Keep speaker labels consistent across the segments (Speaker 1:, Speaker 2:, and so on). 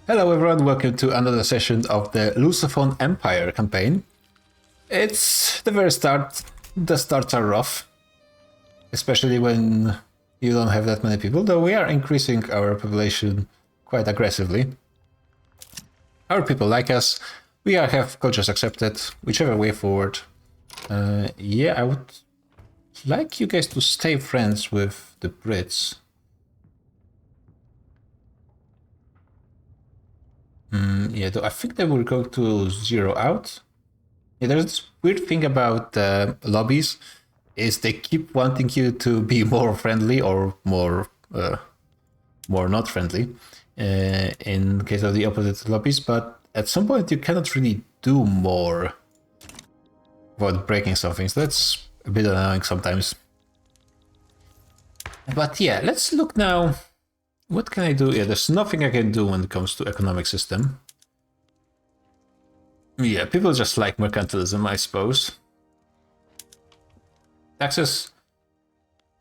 Speaker 1: Hello everyone, welcome to another session of the Lusophone Empire campaign. It's the very start. The starts are rough, especially when you don't have that many people, though we are increasing our population quite aggressively. Our people like us, we have cultures accepted, whichever way forward. Yeah, I would like you guys to stay friends with the Brits. Yeah, though I think they will go to zero out. Yeah, there's this weird thing about lobbies, is they keep wanting you to be more friendly or more not friendly in case of the opposite lobbies, but at some point you cannot really do more without breaking something, so that's a bit annoying sometimes. But yeah, let's look now. What can I do? Yeah, there's nothing I can do when it comes to economic system. Yeah, people just like mercantilism, I suppose. Taxes?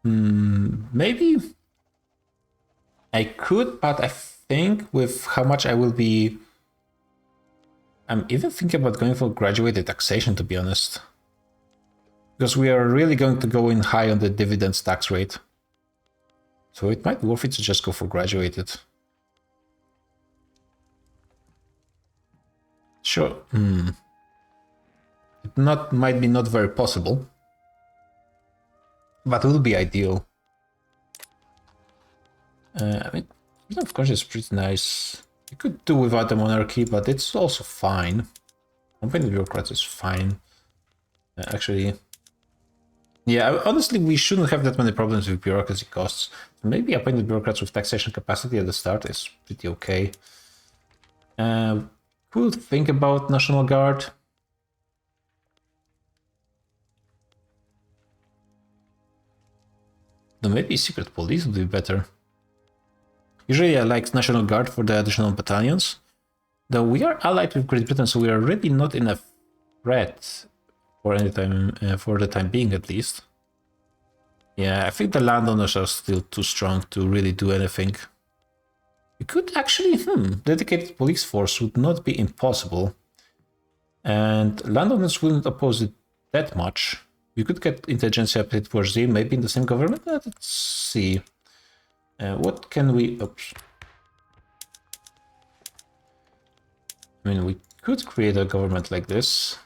Speaker 1: Maybe I could, but I think with how much I will be... I'm even thinking about going for graduated taxation, to be honest. Because we are really going to go in high on the dividends tax rate. So it might be worth it to just go for graduated. Sure. It might be not very possible, but it will be ideal. I mean, of course, it's pretty nice. You could do without a monarchy, but it's also fine. Appointed bureaucrats is fine. Actually, yeah, honestly, we shouldn't have that many problems with bureaucracy costs. Maybe appointed bureaucrats with taxation capacity at the start is pretty okay. Could think about National Guard. Though maybe secret police would be better. Usually I like National Guard for the additional battalions. Though we are allied with Great Britain, so we are really not in a threat for any time, for the time being at least. Yeah, I think the landowners are still too strong to really do anything. We could actually, dedicated police force would not be impossible. And landowners wouldn't oppose it that much. We could get intelligentsia paid for Z, maybe in the same government. Let's see. What can we... Oops. I mean, we could create a government like this.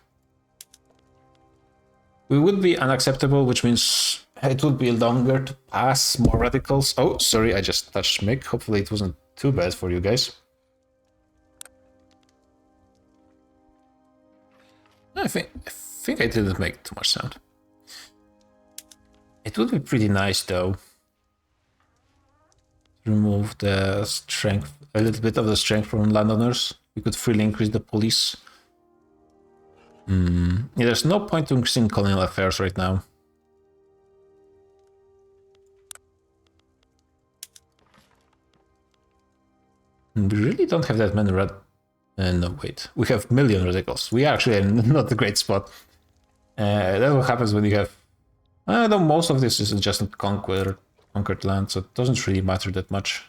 Speaker 1: We would be unacceptable, which means it would be longer to pass more radicals. Oh, sorry, I just touched Mick. Hopefully it wasn't too bad for you guys. I think I didn't make too much sound. It would be pretty nice, though. Remove the strength, a little bit of the strength from landowners. We could freely increase the police. Yeah, there's no point to increasing colonial affairs right now. We really don't have that many no, wait. We have million radicals. We are actually not a great spot. That what happens when you have... though most of this is just conquered land, so it doesn't really matter that much.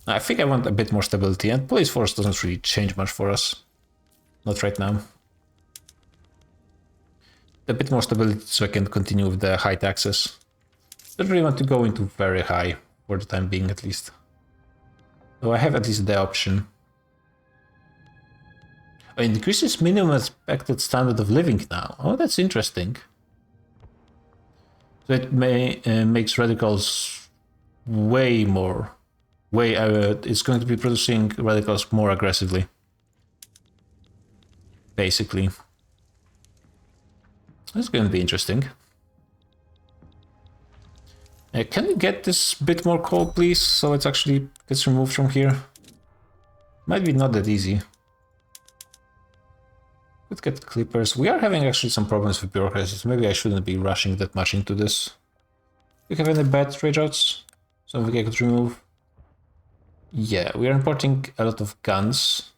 Speaker 1: I think I want a bit more stability, and police force doesn't really change much for us. Not right now. A bit more stability so I can continue with the high taxes. Don't really want to go into very high, for the time being at least. Though I have at least the option. Oh, it increases minimum expected standard of living now. Oh, that's interesting. So it makes radicals way more... it's going to be producing radicals more aggressively. Basically. That's going to be interesting. Can we get this bit more coal, please, so it actually gets removed from here? Might be not that easy. Could get clippers. We are having actually some problems with bureaucracy, so maybe I shouldn't be rushing that much into this. Do you have any bad trade routes? Something I could remove? Yeah, we are importing a lot of guns.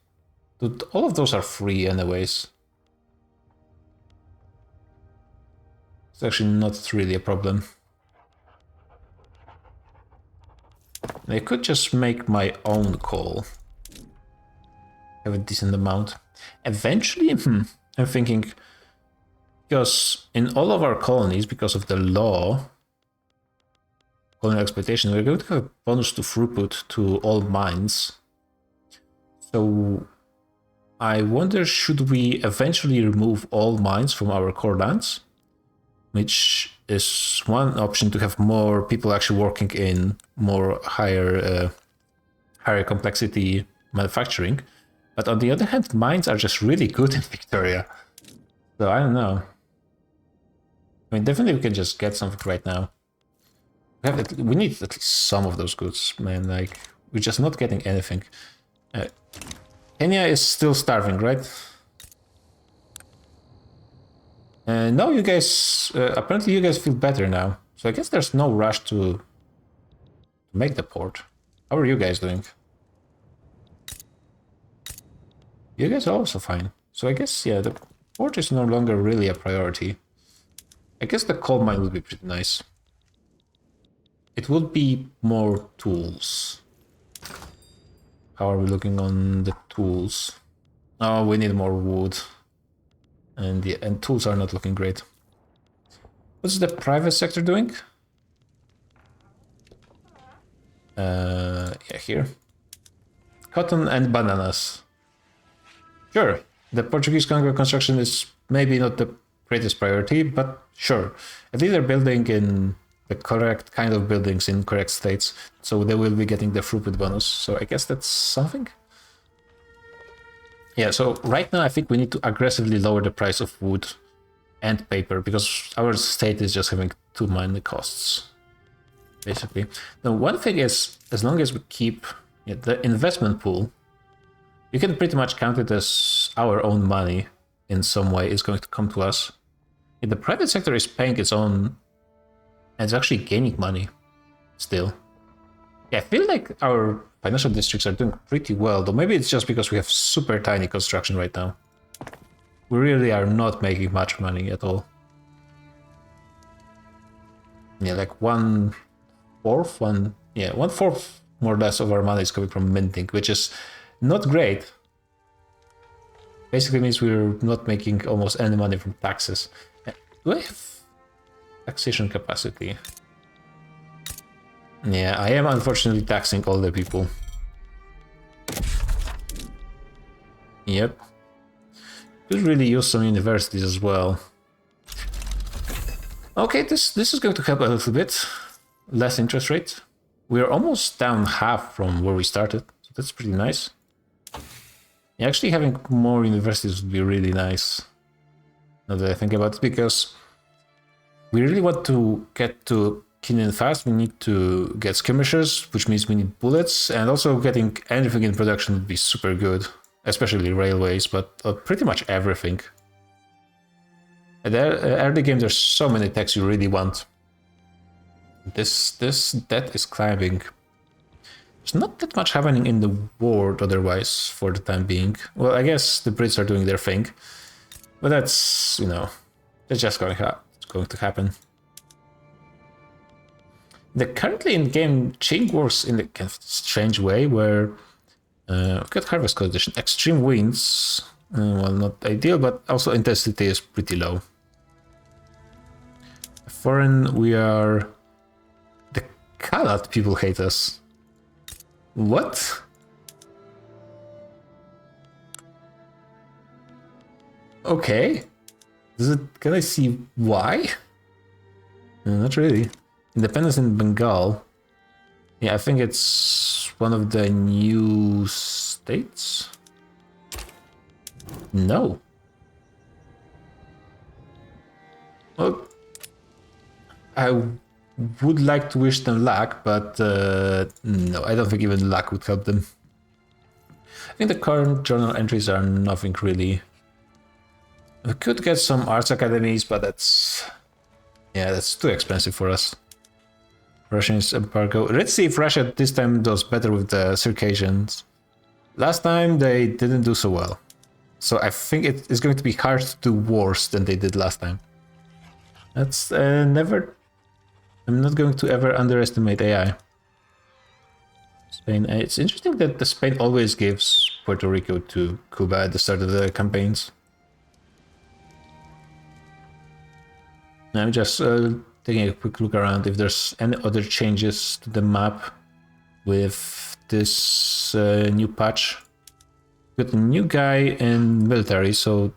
Speaker 1: Dude, all of those are free anyways. It's actually not really a problem. I could just make my own coal. Have a decent amount. Eventually, I'm thinking, because in all of our colonies, because of the law, colonial exploitation, we're going to have a bonus to throughput to all mines. So I wonder, should we eventually remove all mines from our core lands? Which is one option to have more people actually working in more higher complexity manufacturing. But on the other hand, mines are just really good in Victoria. So I don't know. I mean, definitely we can just get something right now. We need at least some of those goods, man. Like, we're just not getting anything. Kenya is still starving, right? No, you guys... apparently you guys feel better now. So I guess there's no rush to make the port. How are you guys doing? You guys are also fine. So I guess, yeah, the port is no longer really a priority. I guess the coal mine would be pretty nice. It would be more tools. How are we looking on the tools? Oh, we need more wood. And tools are not looking great. What's the private sector doing? Yeah, here. Cotton and bananas. Sure, the Portuguese Congo construction is maybe not the greatest priority, but sure. At least they're building in the correct kind of buildings in correct states, so they will be getting the throughput bonus. So I guess that's something. Yeah, so right now I think we need to aggressively lower the price of wood and paper, because our state is just having too many costs, basically. Now, one thing is, as long as we keep the investment pool, you can pretty much count it as our own money in some way is going to come to us. If the private sector is paying its own, and it's actually gaining money still. Yeah, I feel like our financial districts are doing pretty well, though maybe it's just because we have super tiny construction right now. We really are not making much money at all. Yeah, like 1/4 more or less of our money is coming from minting, which is not great. Basically means we're not making almost any money from taxes. Do I have taxation capacity? Yeah, I am unfortunately taxing all the people. Yep. Could really use some universities as well. Okay, this is going to help a little bit. Less interest rate. We're almost down half from where we started, so that's pretty nice. Yeah, actually having more universities would be really nice. Now that I think about it, because we really want to get to Kinin fast. We need to get skirmishers, which means we need bullets, and also getting anything in production would be super good, especially railways, but pretty much everything. At the early game, there's so many techs you really want. This debt is climbing. There's not that much happening in the world otherwise for the time being. Well, I guess the Brits are doing their thing, but that's, you know, that's just going to happen. The currently in-game chain works in a kind of strange way where we've got harvest condition, extreme winds, well, not ideal, but also intensity is pretty low. Foreign, we are... The Kalat people hate us. What? Okay. Can I see why? No, not really. Independence in Bengal. Yeah, I think it's one of the new states. No. Well, I would like to wish them luck, but no, I don't think even luck would help them. I think the current journal entries are nothing really. We could get some arts academies, but that's too expensive for us. Russians embargo. Let's see if Russia this time does better with the Circassians. Last time they didn't do so well, so I think it is going to be hard to do worse than they did last time. That's never. I'm not going to ever underestimate AI. Spain. It's interesting that the Spain always gives Puerto Rico to Cuba at the start of the campaigns. I'm just taking a quick look around if there's any other changes to the map with this new patch. Got a new guy in military, so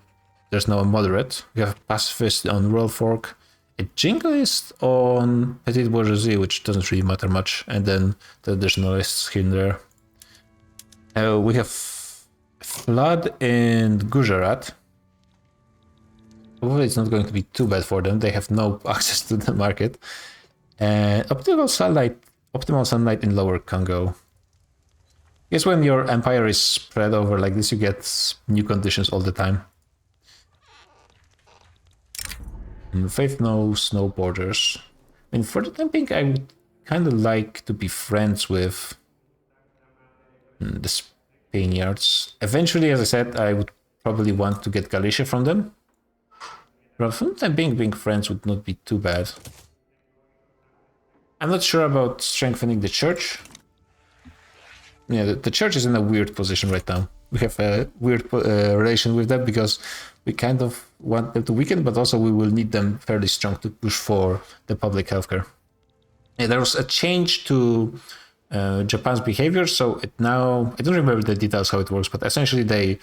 Speaker 1: there's now a moderate. We have a pacifist on Rural Fork, a jingoist on Petite Bourgeoisie, which doesn't really matter much, and then the traditionalists here and there. We have Flood in Gujarat. Hopefully it's not going to be too bad for them. They have no access to the market. And optimal sunlight in Lower Congo. I guess when your empire is spread over like this, you get new conditions all the time. Faith knows no borders. I mean, for the time being, I would kind of like to be friends with the Spaniards. Eventually, as I said, I would probably want to get Galicia from them. But for the time being friends would not be too bad. I'm not sure about strengthening the church. Yeah, the church is in a weird position right now. We have a weird relation with them because we kind of want them to weaken, but also we will need them fairly strong to push for the public healthcare. Yeah, there was a change to Japan's behavior, so it now, I don't remember the details how it works, but essentially they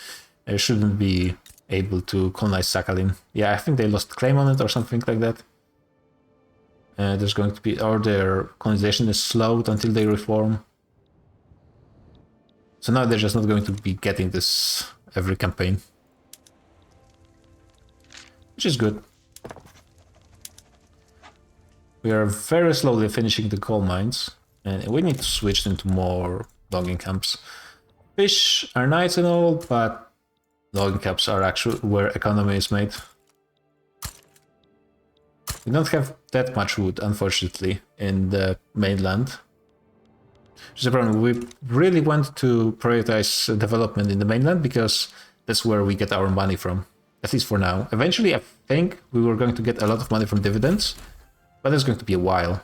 Speaker 1: shouldn't be able to colonize Sakhalin. Yeah, I think they lost claim on it or something like that. There's going to be, or their colonization is slowed until they reform. So now they're just not going to be getting this every campaign. Which is good. We are very slowly finishing the coal mines, and we need to switch into more logging camps. Fish are nice and all, but logging camps are actually where economy is made. We don't have that much wood, unfortunately, in the mainland. Which is a problem. We really want to prioritize development in the mainland because that's where we get our money from, at least for now. Eventually, I think we were going to get a lot of money from dividends, but it's going to be a while.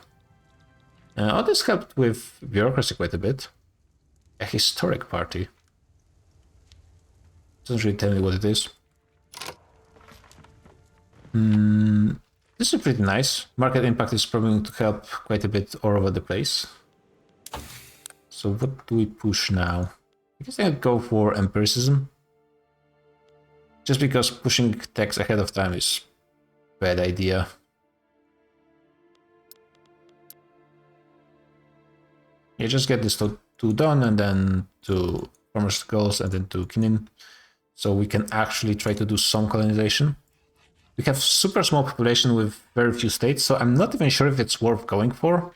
Speaker 1: All this helped with bureaucracy quite a bit. A historic party. Doesn't really tell me what it is. This is pretty nice. Market impact is probably going to help quite a bit all over the place. So what do we push now? I guess I could go for empiricism. Just because pushing tax ahead of time is a bad idea. Yeah, just get this to done and then to farmers' goals and then to Kinin. So we can actually try to do some colonization. We have super small population with very few states, so I'm not even sure if it's worth going for.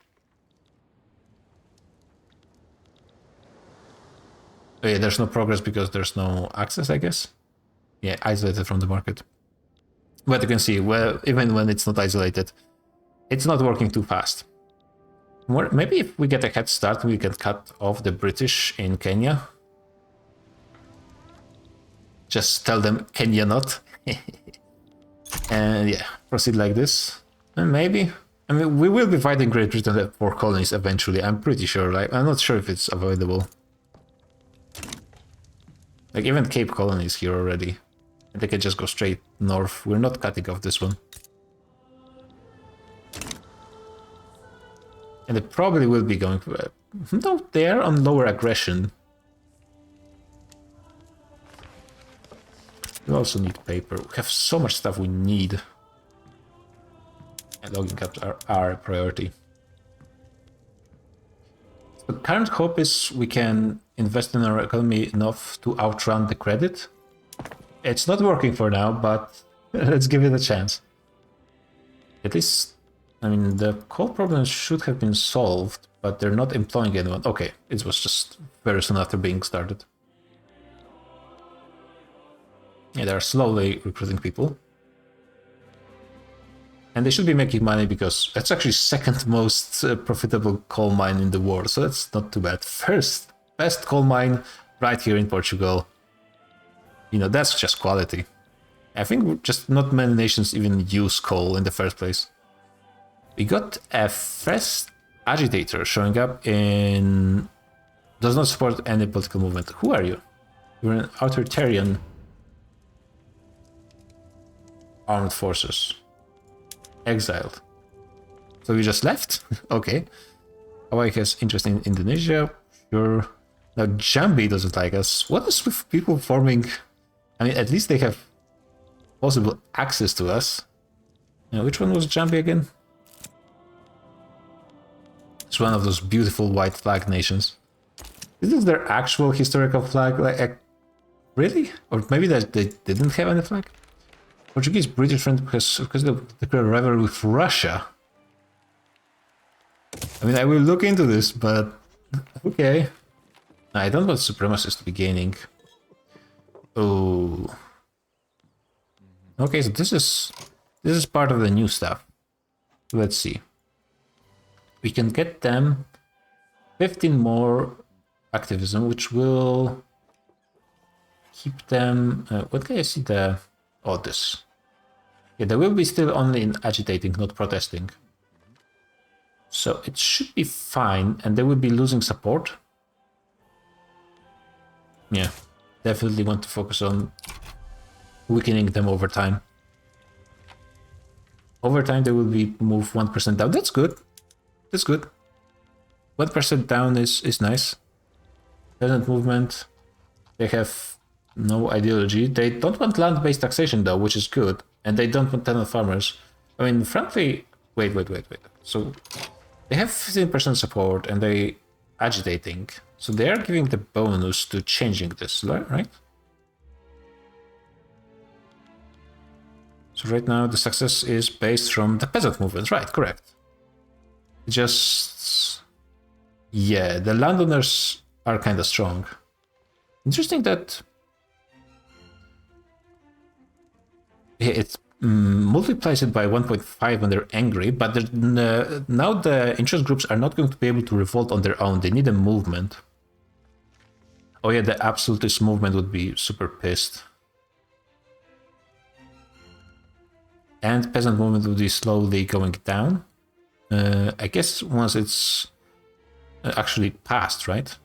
Speaker 1: Oh yeah, there's no progress because there's no access, I guess. Yeah, isolated from the market. But you can see, well, even when it's not isolated, it's not working too fast. Maybe if we get a head start, we can cut off the British in Kenya. Just tell them Kenya not. And yeah, proceed like this. And maybe, I mean, we will be fighting Great Britain for colonies eventually. I'm pretty sure. Like, I'm not sure if it's avoidable. Like, even Cape Colony is here already. And they can just go straight north. We're not cutting off this one. And they probably will be going for... No, they are on lower aggression. We also need paper. We have so much stuff we need. And logging caps are a priority. The current hope is we can invest in our economy enough to outrun the credit. It's not working for now, but let's give it a chance. At least, I mean, the coal problems should have been solved, but they're not employing anyone. Okay, it was just very soon after being started. Yeah, they're slowly recruiting people. And they should be making money because that's actually second most profitable coal mine in the world, so that's not too bad. First, best coal mine right here in Portugal. You know, that's just quality. I think just not many nations even use coal in the first place. We got a first agitator showing up in Does not support any political movement. Who are you? You're an authoritarian armed forces. Exiled. So you just left? Okay. Hawaii has interest in Indonesia. Sure. Now Jambi doesn't like us. What is with people forming? I mean, at least they have possible access to us. Which one was Jambi again? It's one of those beautiful white flag nations. Is this their actual historical flag? Like, really? Or maybe that they didn't have any flag? Portuguese British friend because of the rivalry with Russia. I mean, I will look into this, but okay. I don't want supremacists to be gaining. Oh. Okay, so this is part of the new stuff. Let's see. We can get them 15 more activism, which will keep them. What can I see there? Oh, this. Yeah, they will be still only in agitating, not protesting. So it should be fine, and they will be losing support. Yeah, definitely want to focus on weakening them over time. Over time, they will be moved 1% down. That's good. That's good. 1% down is nice. Peasant movement. They have no ideology. They don't want land-based taxation though, which is good. And they don't want tenant farmers. I mean, frankly, wait. So they have 15% support and they agitating. So they are giving the bonus to changing this, right? So right now the success is based from the peasant movement, right? Correct. Just, yeah, the landowners are kind of strong. Interesting that it multiplies it by 1.5 when they're angry, but now the interest groups are not going to be able to revolt on their own. They need a movement. Oh yeah, the absolutist movement would be super pissed. And peasant movement would be slowly going down. I guess once it's actually passed, right?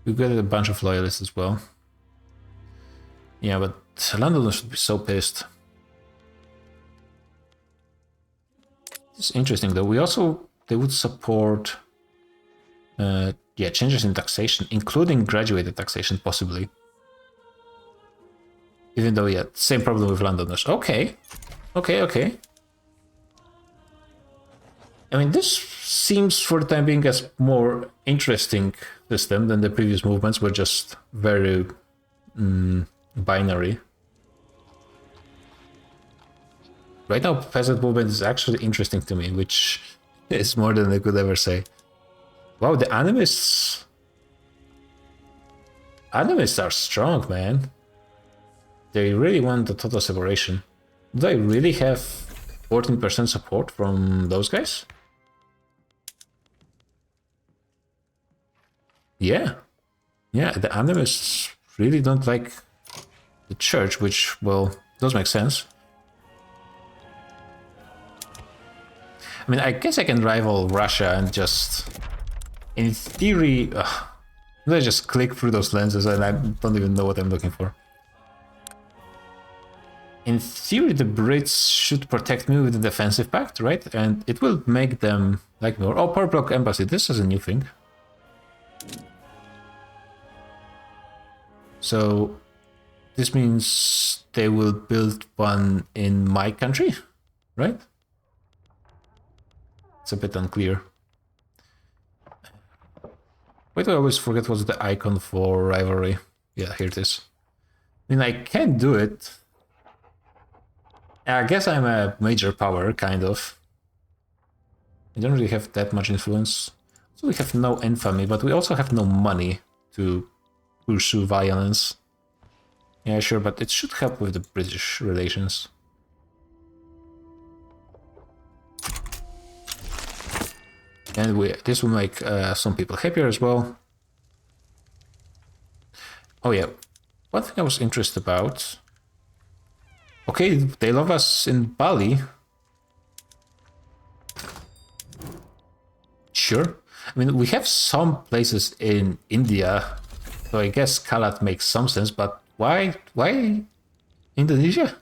Speaker 1: We got a bunch of loyalists as well. Yeah, but landowners should be so pissed. It's interesting though. They would support changes in taxation, including graduated taxation possibly. Even though, yeah, same problem with landowners. Okay. I mean, this seems for the time being as more interesting system than the previous movements were just very binary. Right now, peasant movement is actually interesting to me, which is more than I could ever say. Wow, the animists are strong, man. They really want the total separation. Do I really have 14% support from those guys? Yeah, the animists really don't like the church, which, well, does make sense. I mean, I guess I can rival Russia and just, in theory, let's just click through those lenses and I don't even know what I'm looking for. In theory, the Brits should protect me with the defensive pact, right? And it will make them like more. Oh, Power Block Embassy, this is a new thing. So this means they will build one in my country, right? It's a bit unclear. Why do I always forget what's the icon for rivalry? Yeah, here it is. I mean, I can do it. I guess I'm a major power, kind of. I don't really have that much influence. So we have no infamy, but we also have no money to pursue violence. Yeah, sure, but it should help with the British relations. And this will make some people happier as well. Oh yeah, one thing I was interested about. Okay, they love us in Bali. Sure. I mean, we have some places in India, so I guess Kalat makes some sense, but why Indonesia?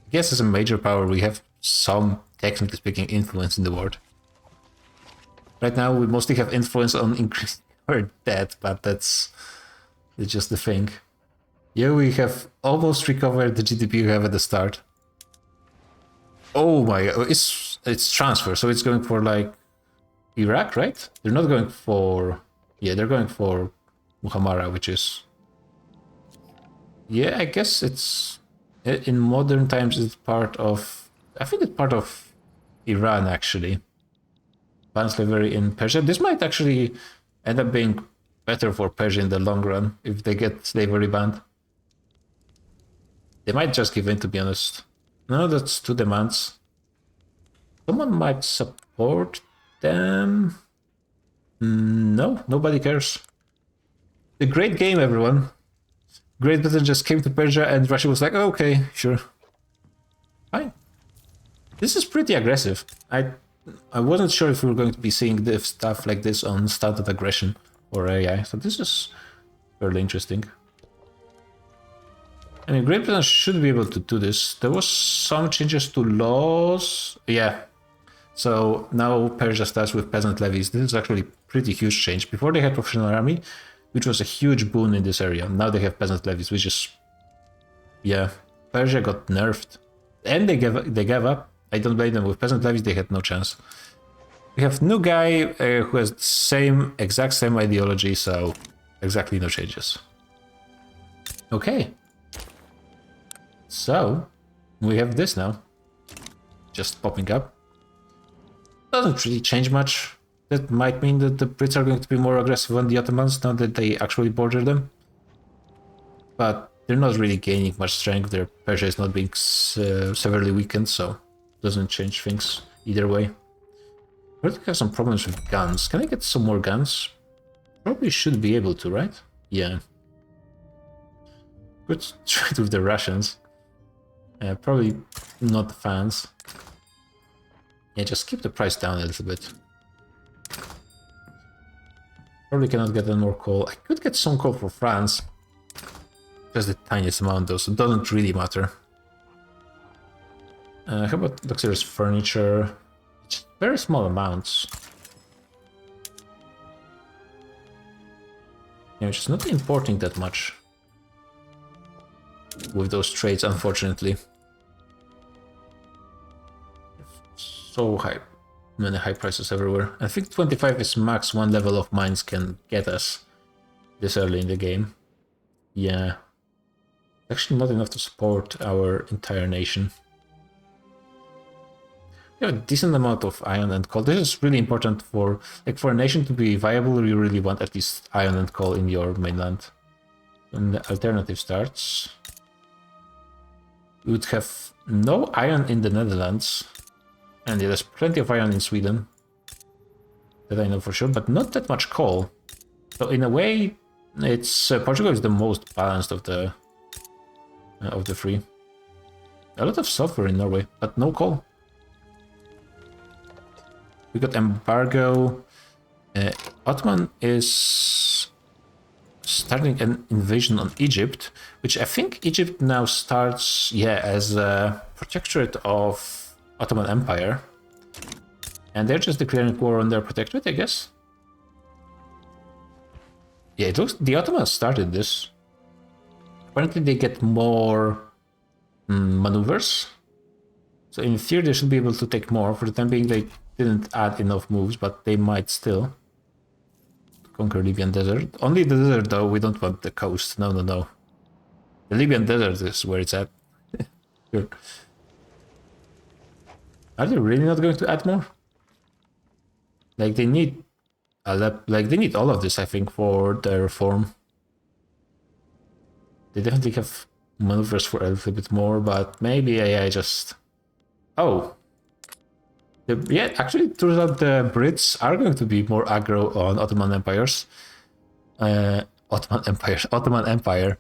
Speaker 1: I guess as a major power, we have some, technically speaking, influence in the world. Right now, we mostly have influence on increasing our debt, but that's just the thing. Yeah, we have almost recovered the GDP we have at the start. Oh my god, it's transfer, so it's going for like Iraq, right? They're not going for... Yeah, they're going for Muhammara, which is... Yeah, I guess it's... In modern times, it's part of... I think it's part of Iran, actually. Ban slavery in Persia. This might actually end up being better for Persia in the long run if they get slavery banned. They might just give in, to be honest. No, that's 2 demands. Someone might support them. No, nobody cares. The great game, everyone. Great Britain just came to Persia and Russia was like, oh, okay, sure. Fine. This is pretty aggressive. I wasn't sure if we were going to be seeing this stuff like this on Started Aggression or AI, so this is fairly interesting. I mean, Great Britain should be able to do this. There was some changes to laws. Yeah. So now Persia starts with peasant levies. This is actually a pretty huge change. Before they had professional army, which was a huge boon in this area. Now they have peasant levies, which is... Yeah. Persia got nerfed. And they gave up. I don't blame them. With peasant levies, they had no chance. We have new guy who has the exact same ideology, so exactly no changes. Okay. So, we have this now. Just popping up. Doesn't really change much. That might mean that the Brits are going to be more aggressive on the Ottomans now that they actually border them. But they're not really gaining much strength. Their Persia is not being severely weakened, so doesn't change things either way. I think I have some problems with guns. Can I get some more guns? Probably should be able to, right? Yeah. Good trade with the Russians. Probably not fans. Yeah, just keep the price down a little bit. Probably cannot get any more coal. I could get some coal for France. Just the tiniest amount though, so it doesn't really matter. How about luxurious furniture? It's very small amounts. Yeah, which is not importing that much. With those trades, unfortunately. So high. Many high prices everywhere. I think 25 is max one level of mines can get us this early in the game. Yeah. Actually not enough to support our entire nation. We have a decent amount of iron and coal. This is really important for a nation to be viable. You really want at least iron and coal in your mainland. When the alternative starts, we would have no iron in the Netherlands. And there's plenty of iron in Sweden. That I know for sure, but not that much coal. So in a way, it's Portugal is the most balanced of the three. A lot of sulfur in Norway, but no coal. We got embargo. Ottoman is starting an invasion on Egypt, which I think Egypt now starts, yeah, as a protectorate of Ottoman Empire. And they're just declaring war on their protectorate, I guess. Yeah, it looks the Ottomans started this. Apparently they get more maneuvers. So in theory they should be able to take more. For the time being they didn't add enough moves, but they might still. Conquer Libyan desert. Only the desert though, we don't want the coast. No, no, no. The Libyan desert is where it's at. Sure. Are they really not going to add more? Like they need they need all of this, I think, for the reform. They definitely have maneuvers for a little bit more, but maybe AI just... Oh. Yeah, actually, it turns out the Brits are going to be more aggro on Ottoman empires. Ottoman Empire.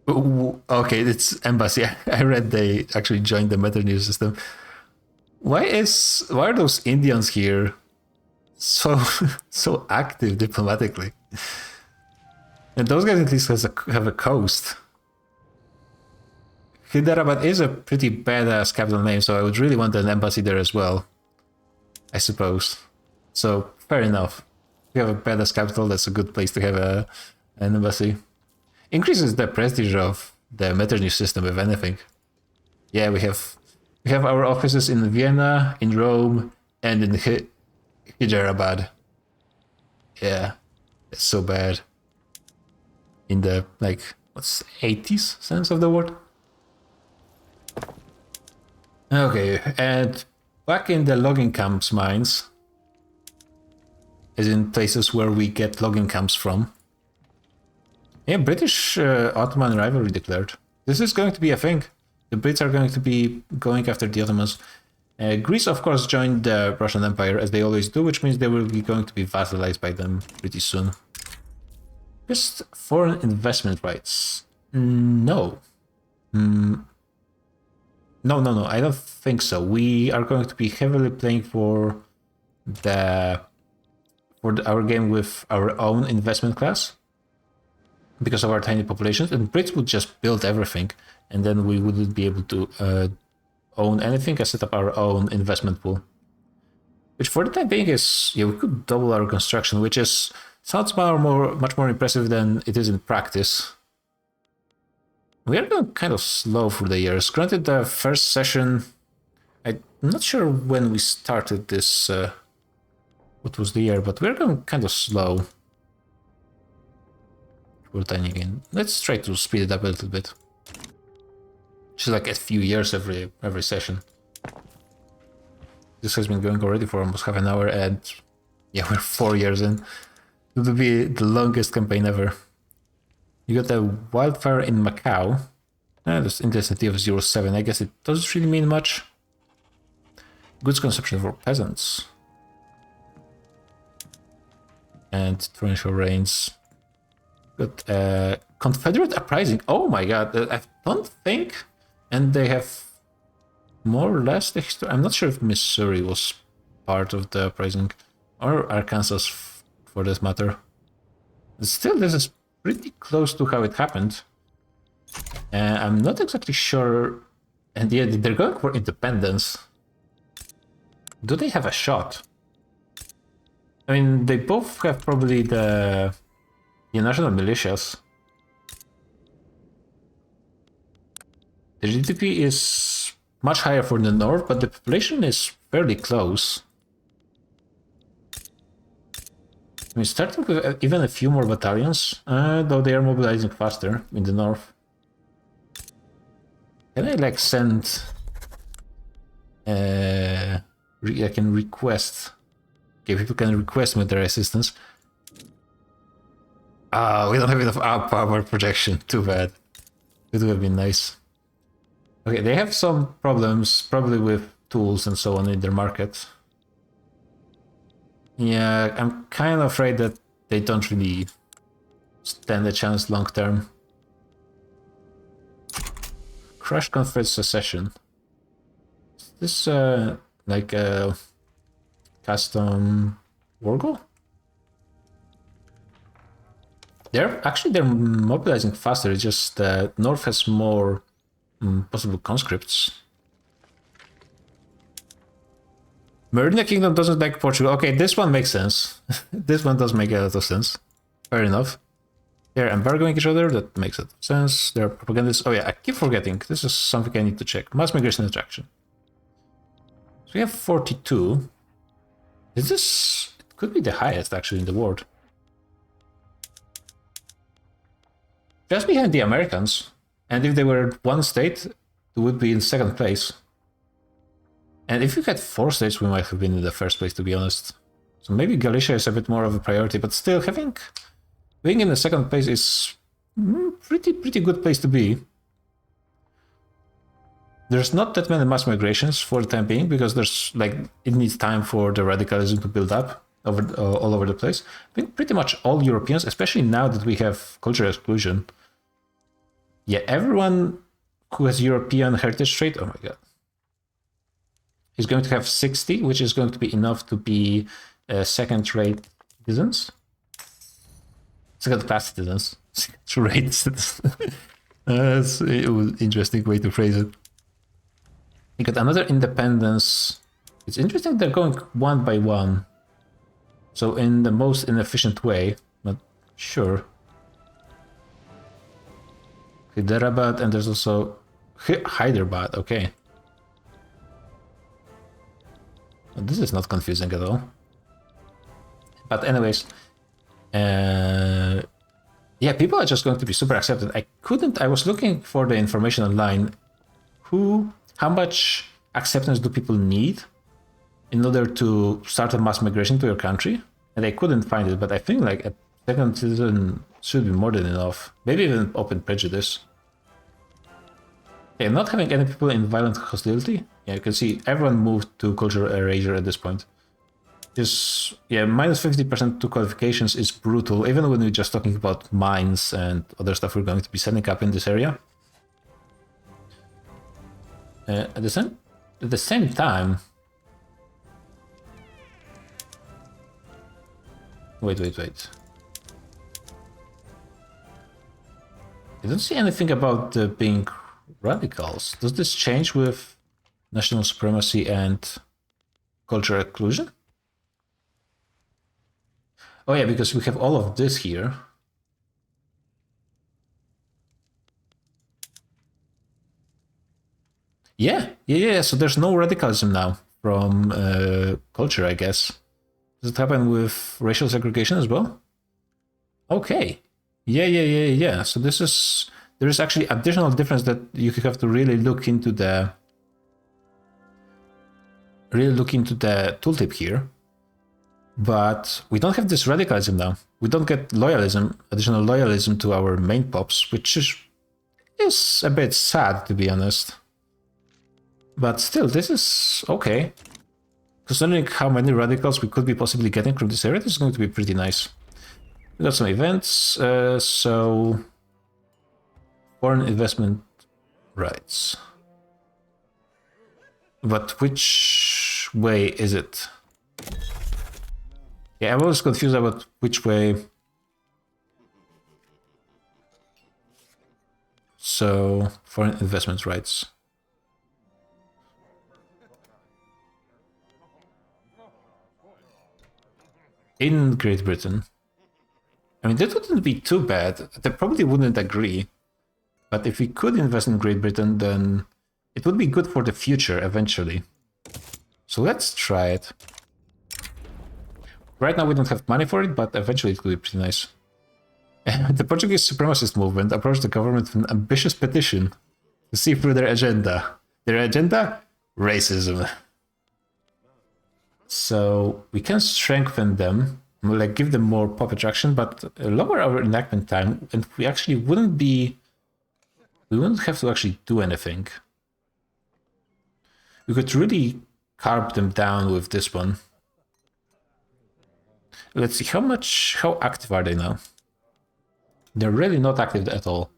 Speaker 1: Ooh, okay, it's embassy. I read they actually joined the Metternich system. Why are those Indians here so so active diplomatically? And those guys at least have a coast. Hyderabad is a pretty badass capital name, so I would really want an embassy there as well, I suppose. So fair enough. If you have a badass capital, that's a good place to have an embassy. Increases the prestige of the Metternich system, if anything. Yeah, we have our offices in Vienna, in Rome, and in Hyderabad. Yeah, it's so bad. In the, like, what's 80s sense of the word? Okay, and back in the logging camps mines, as in places where we get logging camps from. Yeah, British Ottoman rivalry declared. This is going to be a thing. The Brits are going to be going after the Ottomans. Greece, of course, joined the Russian Empire, as they always do, which means they will be going to be vassalized by them pretty soon. Just foreign investment rights. No. No, I don't think so. We are going to be heavily playing for our game with our own investment class because of our tiny populations, and Brits would just build everything, and then we wouldn't be able to own anything and set up our own investment pool. Which for the time being is, yeah, we could double our construction, which is sounds much more impressive than it is in practice. We are going kind of slow through the years. Granted, the first session, I'm not sure when we started this, what was the year, but we're going kind of slow. We're tiny again. Let's try to speed it up a little bit. Just like a few years every session. This has been going already for almost half an hour, and yeah, we're 4 years in. It will be the longest campaign ever. You got a wildfire in Macau. There's intensity of 0.7. I guess it doesn't really mean much. Goods consumption for peasants. And torrential rains. Got Confederate uprising. Oh my god, I don't think. And they have more or less the history. I'm not sure if Missouri was part of the uprising, or Arkansas for this matter. Still, this is pretty close to how it happened. I'm not exactly sure. And yeah, they're going for independence. Do they have a shot? I mean, they both have probably the national militias. The GDP is much higher for the north, but the population is fairly close. I mean, starting with even a few more battalions, though they are mobilizing faster in the north. Can I, like, send... I can request... Okay, people can request military assistance. We don't have enough power projection. Too bad. It would have been nice. Okay, they have some problems, probably with tools and so on in their market. Yeah, I'm kind of afraid that they don't really stand a chance long term. Crush Confederate secession. Is this like a custom war goal? They're mobilizing faster. It's just that North has more possible conscripts. Merida Kingdom doesn't like Portugal. Okay, this one makes sense. This one does make a lot of sense. Fair enough. They're embargoing each other. That makes a lot of sense. They're propagandists. Oh yeah, I keep forgetting. This is something I need to check. Mass migration attraction. So we have 42. Is this... It could be the highest actually in the world. Just behind the Americans. And if they were one state, it would be in second place. And if we had 4 states, we might have been in the first place, to be honest. So maybe Galicia is a bit more of a priority, but still, being in the second place is pretty good place to be. There's not that many mass migrations for the time being, because it needs time for the radicalism to build up all over the place. I think pretty much all Europeans, especially now that we have cultural exclusion. Yeah, everyone who has European heritage trait, oh my god. He's going to have 60, which is going to be enough to be second-rate citizens. Second-class citizens. Second-rate citizens. That's an interesting way to phrase it. You got another independence. It's interesting they're going one by one. So in the most inefficient way, but sure. Hyderabad, and there's also Hyderabad, okay. This is not confusing at all. But anyways, yeah, people are just going to be super accepted. I was looking for the information online. How much acceptance do people need in order to start a mass migration to your country? And I couldn't find it, but I think like a second citizen should be more than enough. Maybe even open prejudice. Yeah, not having any people in violent hostility. Yeah, you can see everyone moved to cultural erasure at this point. Just, yeah, minus 50% to qualifications is brutal, even when we're just talking about mines and other stuff we're going to be setting up in this area. At the same time... Wait. I don't see anything about being radicals. Does this change with national supremacy and cultural exclusion? Oh yeah, because we have all of this here. Yeah, so there's no radicalism now from culture, I guess. Does it happen with racial segregation as well? Okay. Yeah. So there is actually additional difference that you have to really look into the tooltip here. But we don't have this radicalism now. We don't get additional loyalism to our main pops, which is a bit sad, to be honest. But still, this is okay. Considering how many radicals we could be possibly getting from this area, this is going to be pretty nice. We got some events, so... Foreign investment rights. But which way is it? Yeah, I was confused about which way. So, foreign investment rights. In Great Britain. I mean, that wouldn't be too bad. They probably wouldn't agree. But if we could invest in Great Britain, then it would be good for the future eventually. So let's try it. Right now we don't have money for it, but eventually it could be pretty nice. The Portuguese supremacist movement approached the government with an ambitious petition to see through their agenda. Their agenda? Racism. So we can strengthen them, like give them more pop attraction, but lower our enactment time, and we actually wouldn't have to actually do anything. We could really carb them down with this one. Let's see, how active are they now? They're really not active at all.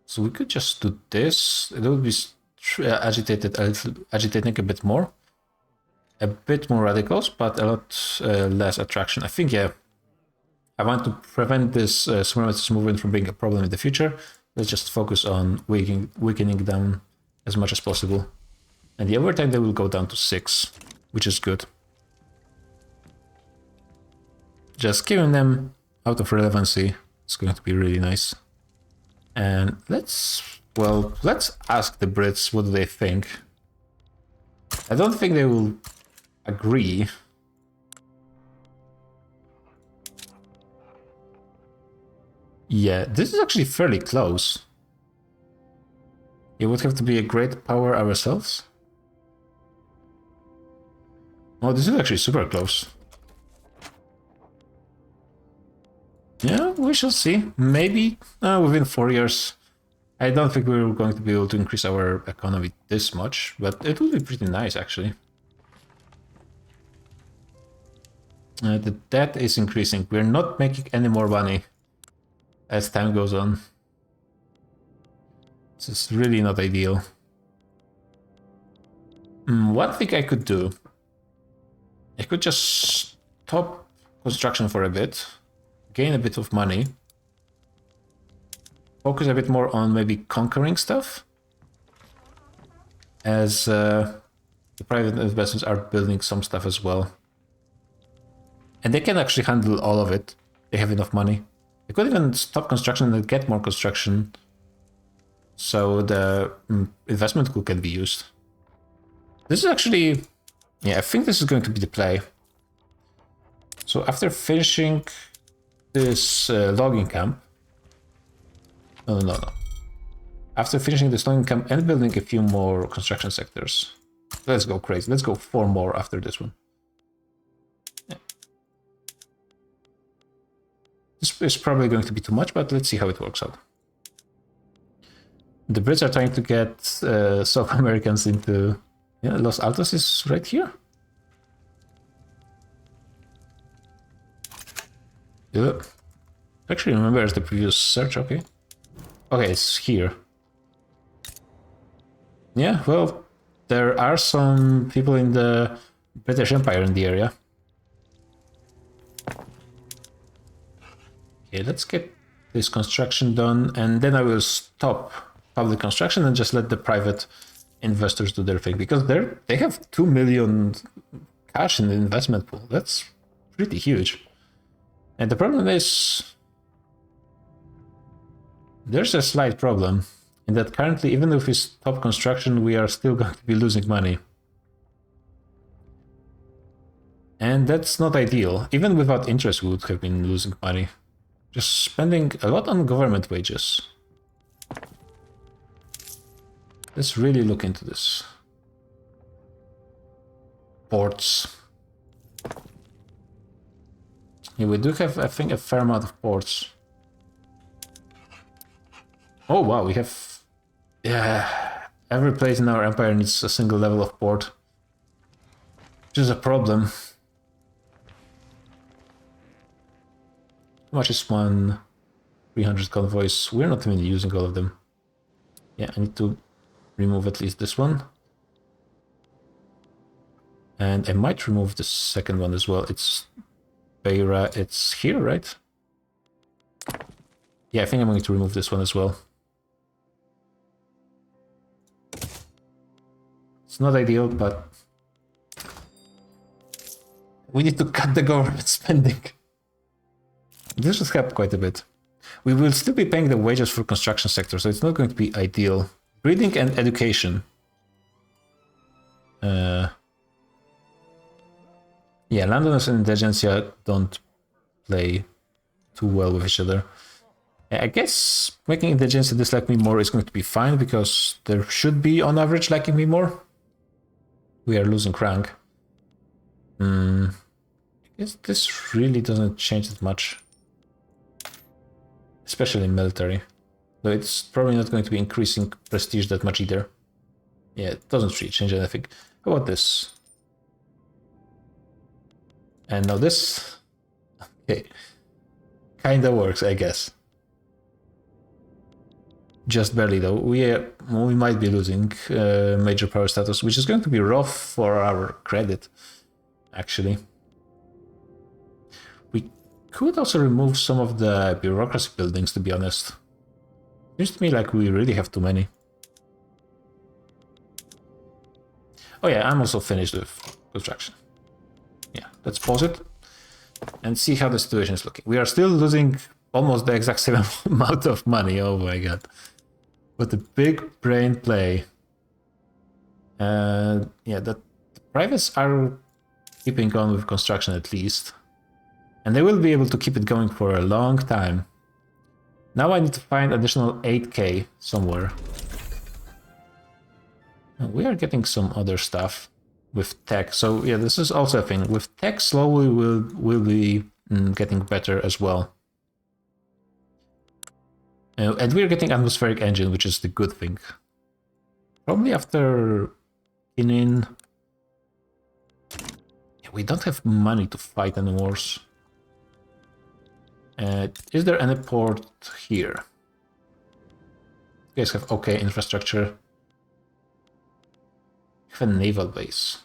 Speaker 1: So we could just do this. It would be agitating a bit more. A bit more radicals, but a lot less attraction. I think, yeah, I want to prevent this supremacist movement from being a problem in the future. Let's just focus on weakening them as much as possible. And the overtime they will go down to 6, which is good. Just giving them out of relevancy. It's going to be really nice. And let's ask the Brits what do they think. I don't think they will agree. Yeah, this is actually fairly close. It would have to be a great power ourselves. Oh, this is actually super close. Yeah, we shall see. Maybe within 4 years. I don't think we're going to be able to increase our economy this much, but it would be pretty nice, actually. The debt is increasing. We're not making any more money as time goes on. This is really not ideal. One thing I could do, I could just stop construction for a bit, gain a bit of money, focus a bit more on maybe conquering stuff, as the private investors are building some stuff as well. And they can actually handle all of it. They have enough money. They could even stop construction and get more construction, so the investment pool can be used. This is actually, yeah, I think this is going to be the play. So after finishing this logging camp, no. After finishing this logging camp and building a few more construction sectors, let's go crazy. Let's go 4 more after this one. Yeah. This is probably going to be too much, but let's see how it works out. The Brits are trying to get South Americans into... Yeah, Los Altos is right here. Yeah. Actually, remember the previous search, okay. Okay, it's here. Yeah, well, there are some people in the British Empire in the area. Okay, let's get this construction done, and then I will stop public construction and just let the private investors do their thing, because they have 2 million cash in the investment pool. That's pretty huge. And the problem is, there's a slight problem in that currently, even if we stop construction, we are still going to be losing money. And that's not ideal. Even without interest, we would have been losing money. Just spending a lot on government wages. Let's really look into this. Ports. Yeah, we do have, I think, a fair amount of ports. Oh wow, we have... Yeah, every place in our empire needs a single level of port. Which is a problem. How much is one? 300 convoys. We're not even using all of them. Yeah, I need to remove at least this one. And I might remove the second one as well. It's Beira, it's here, right? Yeah, I think I'm going to remove this one as well. It's not ideal, but we need to cut the government spending. This will help quite a bit. We will still be paying the wages for construction sector, so it's not going to be ideal. Breeding and education. Yeah, landowners and intelligentsia don't play too well with each other. I guess making intelligentsia dislike me more is going to be fine, because there should be, on average, liking me more. We are losing rank. I guess this really doesn't change that much. Especially in military. Though it's probably not going to be increasing prestige that much either. Yeah, it doesn't really change anything. How about this? And now this... Okay. Kinda works, I guess. Just barely though. We might be losing major power status, which is going to be rough for our credit, actually. We could also remove some of the bureaucracy buildings, to be honest. Seems to me like we really have too many. Oh yeah, I'm also finished with construction. Yeah, let's pause it and see how the situation is looking. We are still losing almost the exact same amount of money. Oh my god. What a big brain play. Yeah, the privates are keeping on with construction at least. And they will be able to keep it going for a long time. Now I need to find additional 8k somewhere. We are getting some other stuff with tech. So yeah, this is also a thing. With tech, slowly we'll be getting better as well. And we're getting atmospheric engine, which is the good thing. Probably after Kinin. Yeah, we don't have money to fight anymore. Is there any port here? You guys have okay infrastructure. have a naval base.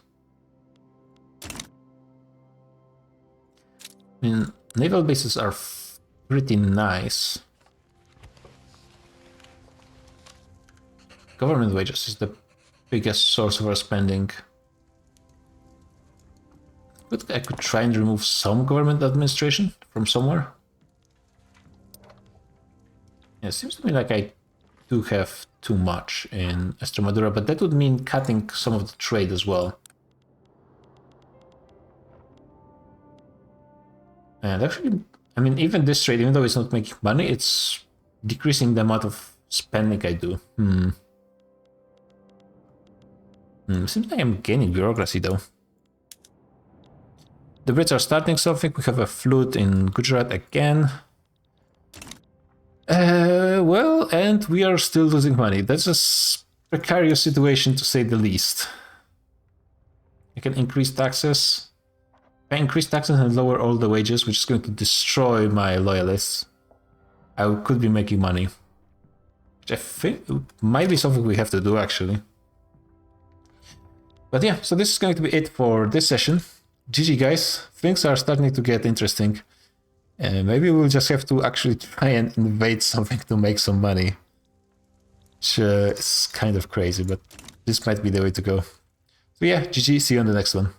Speaker 1: I mean, naval bases are pretty nice. Government wages is the biggest source of our spending. But I could try and remove some government administration from somewhere. Yeah, it seems to me like I do have too much in Extremadura, but that would mean cutting some of the trade as well. And actually, I mean, even this trade, even though it's not making money, it's decreasing the amount of spending I do. Seems like I'm gaining bureaucracy though. The Brits are starting something. We have a fleet in Gujarat again. Well, and we are still losing money. That's a precarious situation to say the least. I can increase taxes. If I increase taxes and lower all the wages, which is going to destroy my loyalists, I could be making money. Which I think might be something we have to do, actually. But yeah, so this is going to be it for this session. GG guys, things are starting to get interesting. Maybe we'll just have to actually try and invade something to make some money. Which is kind of crazy, but this might be the way to go. So yeah, GG, see you on the next one.